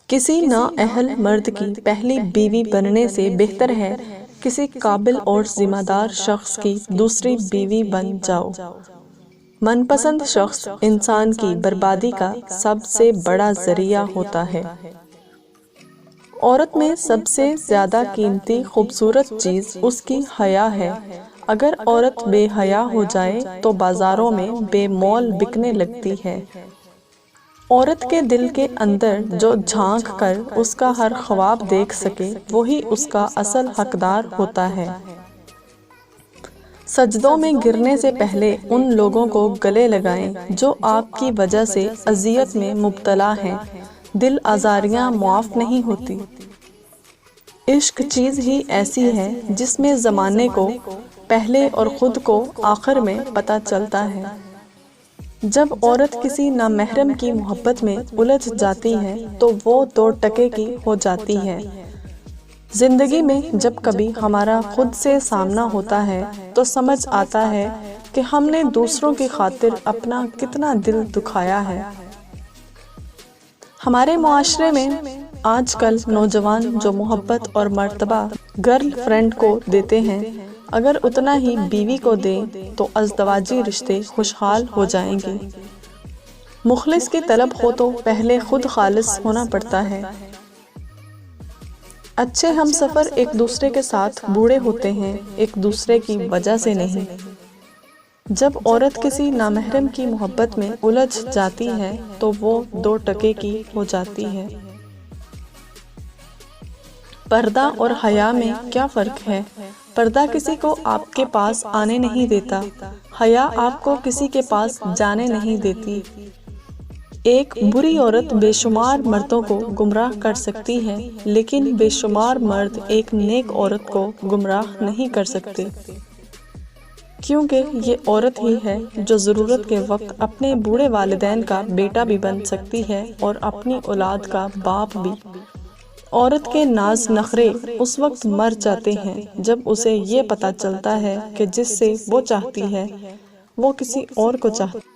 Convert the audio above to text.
کسی نااہل مرد کی پہلی بیوی بننے سے بہتر ہے کسی قابل اور ذمہ دار شخص کی دوسری بیوی بن جاؤ۔ من پسند شخص انسان کی بربادی کا سب سے بڑا ذریعہ ہوتا ہے۔ عورت میں سب سے زیادہ قیمتی خوبصورت چیز اس کی حیا ہے۔ اگر عورت بے حیا ہو جائے تو بازاروں میں بے مول بکنے لگتی ہے۔ عورت کے دل کے اندر جو جھانک کر اس کا ہر خواب دیکھ سکے وہی اس کا اصل حقدار ہوتا ہے۔ سجدوں میں گرنے سے پہلے ان لوگوں کو گلے لگائیں جو آپ کی وجہ سے اذیت میں مبتلا ہیں۔ دل آزاریاں معاف نہیں ہوتی۔ عشق چیز ہی ایسی ہے جس میں زمانے کو پہلے اور خود کو آخر میں پتہ چلتا ہے۔ جب عورت کسی نامحرم کی محبت میں الجھ جاتی ہے تو وہ دو ٹکے کی ہو جاتی ہے۔ زندگی میں جب کبھی ہمارا خود سے سامنا ہوتا ہے تو سمجھ آتا ہے کہ ہم نے دوسروں کی خاطر اپنا کتنا دل دکھایا ہے۔ ہمارے معاشرے میں آج کل نوجوان جو محبت اور مرتبہ گرل فرینڈ کو دیتے ہیں اگر اتنا ہی بیوی کو دیں تو ازدواجی رشتے خوشحال ہو جائیں گے۔ مخلص کی طلب ہو تو پہلے خود خالص ہونا پڑتا ہے۔ اچھے ہم سفر ایک دوسرے کے ساتھ بوڑھے ہوتے ہیں، ایک دوسرے کی وجہ سے نہیں۔ جب عورت کسی نامحرم کی محبت میں الجھ جاتی ہے تو وہ دو ٹکے کی ہو جاتی ہے۔ پردہ اور حیا میں کیا فرق ہے؟ پردہ کسی کو آپ کے پاس آنے نہیں دیتا، حیا آپ کو کسی کے پاس جانے نہیں دیتی۔ ایک بری عورت بے شمار مردوں کو گمراہ کر سکتی ہے لیکن بے شمار مرد ایک نیک عورت کو گمراہ نہیں کر سکتے، کیونکہ یہ عورت ہی ہے جو ضرورت کے وقت اپنے بوڑھے والدین کا بیٹا بھی بن سکتی ہے اور اپنی اولاد کا باپ بھی۔ عورت کے ناز نخرے اس وقت مر جاتے ہیں جب اسے یہ پتہ چلتا ہے کہ جس سے وہ چاہتی ہے وہ کسی اور کو چاہتی ہے۔